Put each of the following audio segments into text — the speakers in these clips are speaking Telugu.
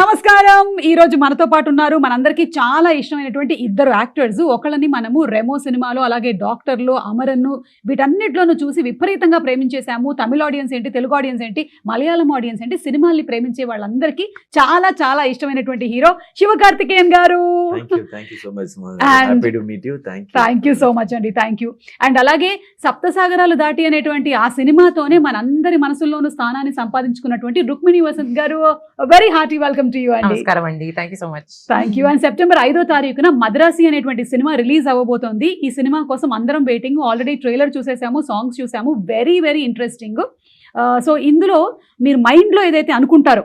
నమస్కారం. ఈ రోజు మనతో పాటు ఉన్నారు మనందరికీ చాలా ఇష్టమైనటువంటి ఇద్దరు యాక్టర్స్. ఒకళ్ళని మనము రెమో సినిమాలో, అలాగే డాక్టర్లో, అమరన్ను వీటన్నిటిలోనూ చూసి విపరీతంగా ప్రేమించేశాము. తమిళ ఆడియన్స్ ఏంటి, తెలుగు ఆడియన్స్ ఏంటి, మలయాళం ఆడియన్స్ ఏంటి, సినిమాల్ని ప్రేమించే వాళ్ళందరికీ చాలా చాలా ఇష్టమైనటువంటి హీరో శివకార్తికేయన్ గారు. Thank you so much, happy to meet you. Thank you so much అండి. Thank you. అండ్ అలాగే సప్తసాగరాలు దాటి అనేటువంటి ఆ సినిమాతోనే మనందరి మనసుల్లోనూ స్థానాన్ని సంపాదించుకున్నటువంటి రుక్మిణి వసంత్ గారు, very hearty welcome to you అండి. నమస్కారం అండి. Thank you so much. Thank you. And September 5వ తారీఖున మద్రాసి అనేటువంటి సినిమా రిలీజ్ అవ్వబోతోంది. ఈ సినిమా కోసం అందరం వెయిటింగ్. ఆల్రెడీ ట్రైలర్ చూసేసాము, సాంగ్స్ చూసాము, వెరీ వెరీ ఇంట్రెస్టింగ్. సో ఇందులో మీరు మైండ్లో ఏదైతే అనుకుంటారో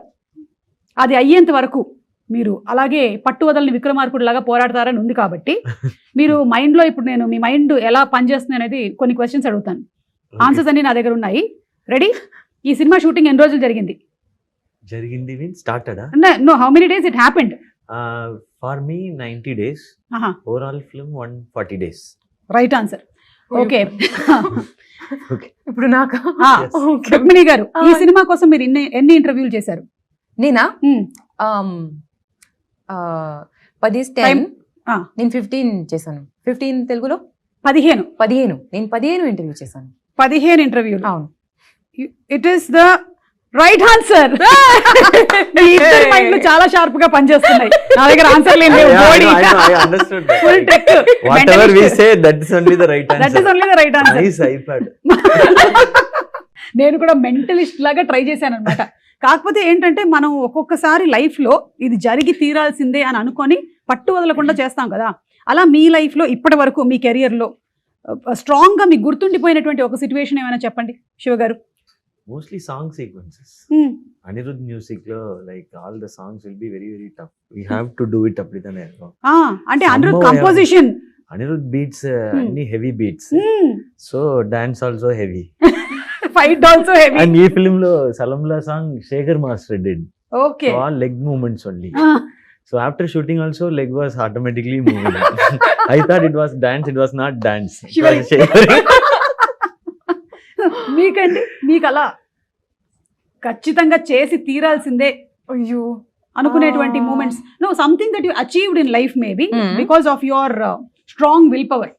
అది అయ్యేంత వరకు మీరు అలాగే పట్టు వదలని విక్రమార్కుడు లాగా పోరాడతారని ఉంది. కాబట్టి మీరు మైండ్లో ఇప్పుడు నేను మీ మైండ్ ఎలా పనిచేస్తుంది అనేది కొన్ని క్వశ్చన్స్ అడుగుతాను. ఆన్సర్స్ అన్ని నా దగ్గర ఉన్నాయి. రెడీ? ఈ సినిమా షూటింగ్ ఎన్ని రోజులు జరిగింది? means started No, how many days it happened? For me 90 days. Overall film 140 days. Right answer. Okay. ఇప్పుడు నాకు రుక్మిణి గారు, ఈ సినిమా కోసం మీరు ఎన్ని ఇంటర్వ్యూలు చేశారు? నేనా 10 నేను 15 చేశాను. 15 తెలుగులో 15 నేను 15 ఇంటర్వ్యూ చేశాను. 15 ఇంటర్వ్యూలు. అవును. It is the right answer. చాలా షార్ప్ గా పనిచేస్తున్నాయి. నా దగ్గర ఆన్సర్ లేదు. I understood that. Full tech. Whatever we say, that is only the right answer. That is only the right answer. Nice iPad. నేను కూడా మెంటలిస్ట్ లాగా ట్రై చేశాను అనమాట. కాకపోతే ఏంటంటే మనం ఒక్కొక్కసారి లైఫ్ లో ఇది జరిగి తీరాల్సిందే అని అనుకొని పట్టు వదలకుండా చేస్తాం కదా. అలా మీ లైఫ్ లో ఇప్పటి వరకు మీ కెరియర్ లో స్ట్రాంగ్ గా మీకు గుర్తుండిపోయినటువంటి ఒక సిచ్యువేషన్ ఏమైనా చెప్పండి శివ గారు. Mostly song sequences. Anirudh music lo, like all the songs will be very very tough. We have to do it apridane. Ante Anirudh composition, Anirudh beats any heavy beats. So dance also heavy. Fight also heavy. And ee film lo Salamla song Shekhar Master did. Okay. So all leg movements only. So after shooting also leg was automatically moving. I thought it was dance, it was not dance. It was shivering. మీకండి, మీకు అలా ఖచ్చితంగా చేసి తీరాల్సిందే అయ్యో అనుకునేటువంటి moments? No, something that you achieved in life maybe because of your strong will power.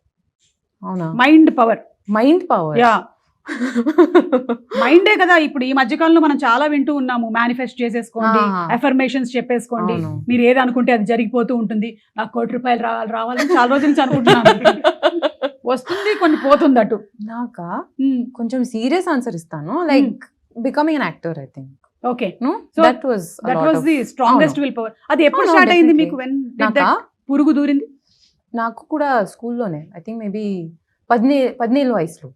అవునా? Mind power. యా, మైండే కదా. ఇప్పుడు ఈ మధ్యకాలంలో మనం చాలా వింటూ ఉన్నాము, మేనిఫెస్ట్ చేసేసుకోండి, అఫర్మేషన్స్ చెప్పేసుకోండి, మీరు ఏది అనుకుంటే అది జరిగిపోతూ ఉంటుంది. నాకు ₹1 రావాలని చాలా రోజుల నుంచి అనుకుంటున్నాను. వస్తుంది, కొన్ని పోతుంది. అటు నాకా కొంచెం సీరియస్ ఆన్సర్ ఇస్తాను. Like becoming an actor, I think. Okay. So that was the strongest will power. అది ఎప్పుడు స్టార్ట్ అయింది మీకు? వెన్ పురుగు దూరింది? నాకు కూడా స్కూల్లోనే, ఐ థింక్ మేబీ 17 వయసులో.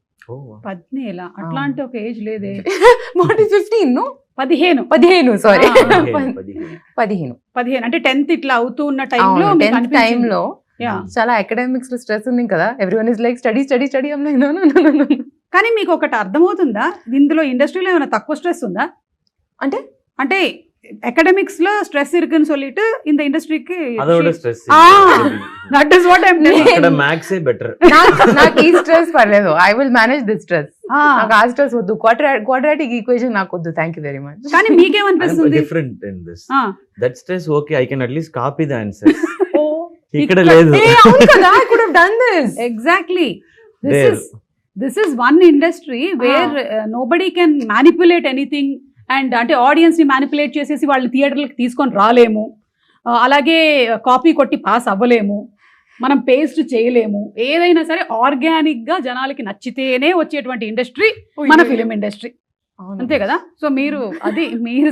17? అట్లాంటి ఒక ఏజ్ లేదే. 15 సారీ 15 అంటే 10th ఇట్లా అవుతూ ఉన్న టైంలో చాలా అకాడమిక్స్ లో స్ట్రెస్ ఉంది కదా. Everyone is like study study study. కానీ మీకు ఒకటి అర్థమవుతుందా, ఇందులో ఇండస్ట్రీలో ఏమైనా తక్కువ స్ట్రెస్ ఉందా? అంటే అకాడమిక్స్ లో స్ట్రెస్ இருக்குன்னு சொல்லிட்டு இந்த ఇండస్ట్రీకి அதோட stress. That is what I am telling. అక్కడ మ్యాథ్స్ ఏ బెటర్. నాకు ఈ స్ట్రెస్ పర్లేదు. I will manage this stress. నాకు ఆ స్ట్రెస్ వద్దు. క్వాడ్రాటిక్ ఈక్వేషన్ నాకు వద్దు. Thank you very much. కానీ మీకేమనిపిస్తుంది? Different in this. That stress okay, I can at least copy the answer. ఇక్కడ లేదు. అవును కదా, I could have done this. Exactly. This is one industry where nobody can manipulate anything. And అంటే ఆడియన్స్ ని మ్యానిపులేట్ చేసేసి వాళ్ళు థియేటర్లకు తీసుకొని రాలేము, అలాగే కాపీ కొట్టి పాస్ అవ్వలేము, మనం పేస్ట్ చేయలేము. ఏదైనా సరే ఆర్గానిక్ గా జనాలకి నచ్చితేనే వచ్చేటువంటి ఇండస్ట్రీ మన ఫిలిం ఇండస్ట్రీ. అంతే కదా? సో మీరు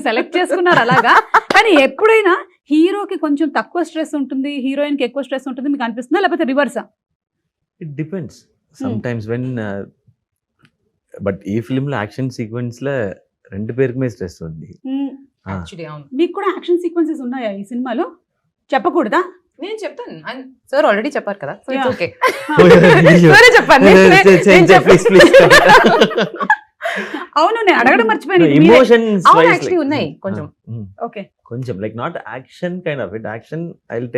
సెలెక్ట్ చేసుకున్నారు అలాగా. కానీ ఎప్పుడైనా హీరోకి కొంచెం తక్కువ స్ట్రెస్ ఉంటుంది, హీరోయిన్ కి ఎక్కువ స్ట్రెస్ ఉంటుంది మీకు అనిపిస్తుందా, లేకపోతే రివర్సా? It depends sometimes when. But ఈ ఫిలిం లో యాక్షన్ సీక్వెన్స్ లో రెండు పేరుకి మీద స్ట్రెస్ ఉంది. మీకు కూడా యాక్షన్ సీక్వెన్సెస్ ఉన్నాయా ఈ సినిమాలో? చెప్పకూడదా? నేను చెప్తాను. సార్ ఆల్రెడీ చెప్పారు కదా. అవును, నేను అడగడం మర్చిపోయాను. ఉన్నాయి కొంచెం. ఓకే, కొంచెం like not action kind of it. Action I will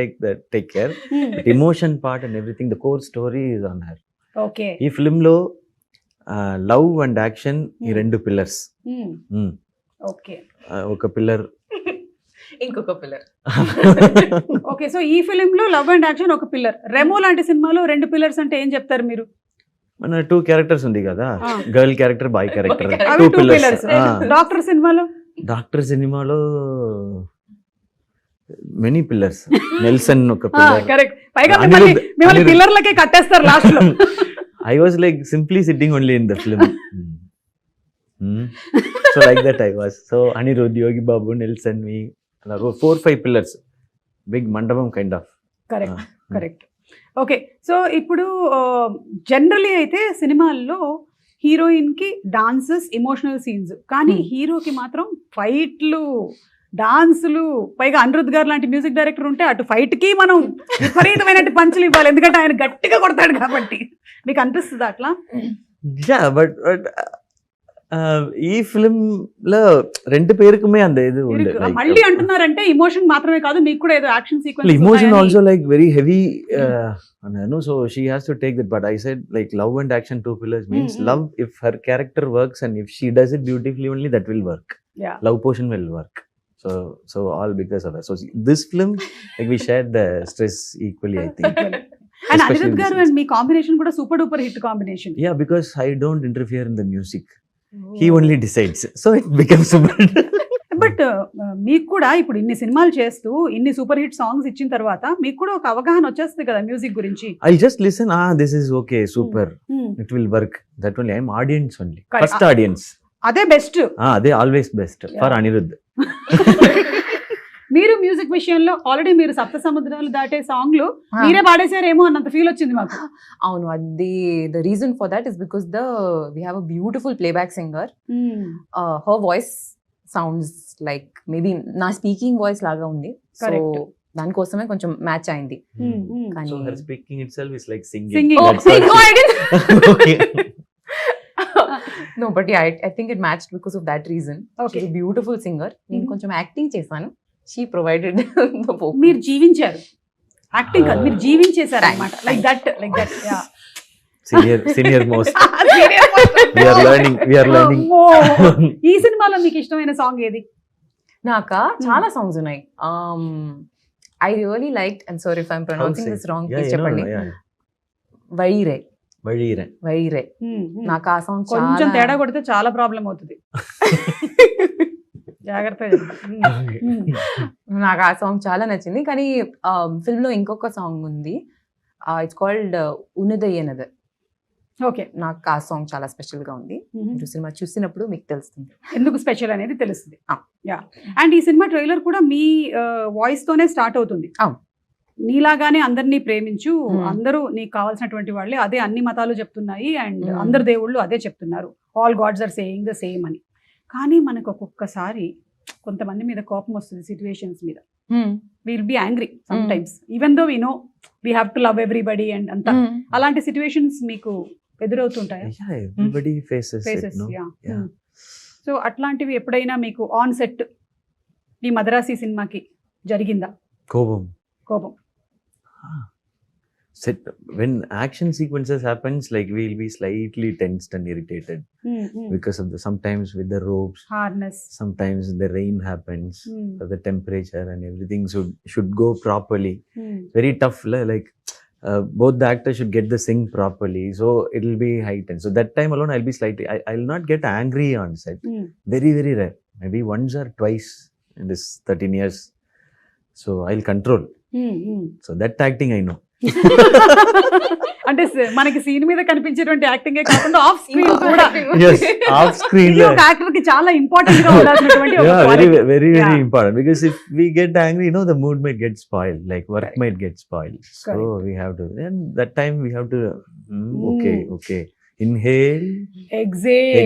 take care. But emotion part and everything, the core story is on her. Okay. ఈ ఫిలిం లో లవ్ అండ్ యాక్షన్ ఈ రెండు పిల్లర్స్. ఓకే. ఒక పిల్లర్ ఇంకొక పిల్లర్. ఓకే, సో ఈ ఫిలిం లో లవ్ అండ్ యాక్షన్ ఒక పిల్లర్, రెమో లాంటి సినిమాలో 2 పిల్లర్స్ అంటే ఏం చెప్తారు మీరు? మన 2 క్యారెక్టర్స్ ఉంది కదా, గర్ల్ క్యారెక్టర్, బాయ్ క్యారెక్టర్, అవి 2 2 పిల్లర్స్. పిల్లర్స్. డాక్టర్ సినిమాలో? డాక్టర్ సినిమాలో మెనీ పిల్లర్స్, నెల్సన్ ఒక పిల్లర్. కరెక్ట్, పైగా మిమ్మల్ని పిల్లర్లకే కట్టేస్తారు లాస్ట్ లో. I was like simply sitting only in the film. So like that I was. So Anirudh, Yogi Babu, Nelson, me, 4-5 pillars, big mandapam kind of. Correct correct. Okay, so ఇప్పుడు జనరలీ అయితే సినిమాల్లో హీరోయిన్ కి డాన్సెస్, ఎమోషనల్ సీన్స్, కానీ హీరోకి మాత్రం ఫైట్లు, డాన్సులు, పైగా అనిరుద్ గారు లాంటి మ్యూజిక్ డైరెక్టర్ ఉంటే అటు ఫైట్ కి మనం విపరీతమైన పంచులు ఇవ్వాలి, ఎందుకంటే ఆయన గట్టిగా కొడతాడు కాబట్టి. మీకు అనిపిస్తుంది అట్లా? Yeah, but ఈ ఫిలిం లో 2 పేరుకుమే అంత ఇది ఉండే. మళ్ళీ అంటున్నారంటే ఎమోషన్ మాత్రమే కాదు, మీకు కూడా ఏదో action sequence. Emotion also like very heavy, and I know, so she has to take that. But I said like love and action 2 pillars means love. If her character works and if she does it beautifully, only that will work. Yeah. Love portion will work. So all because of that. So this film, like we shared the stress equally, I think. And Anirudh గారు అండ్ మీ కాంబినేషన్ కూడా super duper hit combination. Yeah, because I don't interfere in the music. He only decides. So it becomes super. But మీకు కూడా ఇప్పుడు ఇన్ని సినిమాలు చేస్తూ ఇన్ని సూపర్ హిట్ సాంగ్స్ ఇచ్చిన తర్వాత మీకు కూడా ఒక అవగాహన వచ్చేస్తుంది కదా మ్యూజిక్ గురించి. I'll just listen. This is okay, super. It will work. That only. I'm audience only. First audience. అదే బెస్ట్. అదే ఆల్వేస్ బెస్ట్ ఫర్ అనిరుద్. మీరు మ్యూజిక్ విషయంలో ఆల్రెడీ మీరు సప్త సముద్రాలు దాటే సాంగ్లు మీరే పాడేశారేమో అన్నంత ఫీల్ వచ్చింది మాకు. అవును, అది the reason for that is because we have a beautiful playback singer. Her voice sounds like maybe నా స్పీకింగ్ వాయిస్ లాగా ఉంది, సో దానికోసమే కొంచెం మ్యాచ్ అయింది. So her speaking itself is like singing. Oh, I didn't. Okay. No, but yeah, I think it matched because of that reason. Okay. She's a beautiful singer. నేను కొంచెం యాక్టింగ్ చేశాను. She provided the vocal. మీరు జీవించారు, యాక్టింగ్ కాదు, మీరు జీవించేశారు అన్నమాట. Like that yeah. Senior most. We are learning. ఈ సినిమాలో మీకు ఇష్టమైన సాంగ్ ఏది? నాకా చాలా సాంగ్స్ ఉన్నాయి. I really liked, and sorry if I'm pronouncing this wrong, please చెప్పండి. వైరే. నాకు ఆ సాంగ్ కొంచెం తేడా కొడితే చాలా ప్రాబ్లం అవుతుంది, జాగ్రత్తగా. నాకు ఆ సాంగ్ చాలా నచ్చింది. కానీ ఫిల్మ్ లో ఇంకొక సాంగ్ ఉంది, ఇట్స్ కాల్డ్ ఉన్నదయ్యనద. ఓకే, నాకు ఆ సాంగ్ చాలా స్పెషల్ గా ఉంది. మీరు సినిమా చూసినప్పుడు మీకు తెలుస్తుంది ఎందుకు స్పెషల్ అనేది తెలుస్తుంది. యా, అండ్ ఈ సినిమా ట్రైలర్ కూడా మీ వాయిస్ తోనే స్టార్ట్ అవుతుంది. నీలాగానే అందరినీ ప్రేమించు, అందరూ నీకు కావాల్సినటువంటి వాళ్ళే, అదే అన్ని మతాలు చెప్తున్నాయి అండ్ అందరు దేవుళ్ళు అదే చెప్తున్నారు, all gods are saying the same అని. కానీ మనకు ఒక్కొక్కసారి కొంతమంది మీద కోపం వస్తుంది, సిచ్యువేషన్స్ మీద. Will be angry sometimes, even though we know we have to love everybody and అంతా. అలాంటి సిచ్యువేషన్స్ మీకు ఎదురవుతుంటాయా? Everybody faces it, no? Yeah. So అట్లాంటివి ఎప్పుడైనా మీకు ఆన్ సెట్ ఈ మదరాసి సినిమాకి జరిగిందా కోపం? set when action sequences happens, like we'll be slightly tensed and irritated because of the sometimes with the ropes, harness, sometimes the rain happens, the temperature and everything should go properly. Very tough, like both the actors should get the sync properly, so it'll be heightened. So that time alone I'll be slightly, I'll not get angry on set. Very rare, maybe once or twice in this 13 years, so I'll control. So that acting I know. అంటే మనకి సీన్ మీద కనిపించేటువంటి యాక్టింగే కాకుండా ఆఫ్ స్క్రీన్ కూడా. Yes, off screen ఒక యాక్టర్ కి చాలా ఇంపార్టెంట్ గా ఉండాల్సినటువంటి ఒక very very important, because if we get angry, the mood might get spoiled, like work might get spoiled. So we have to, and that time we have to okay, inhale, exhale.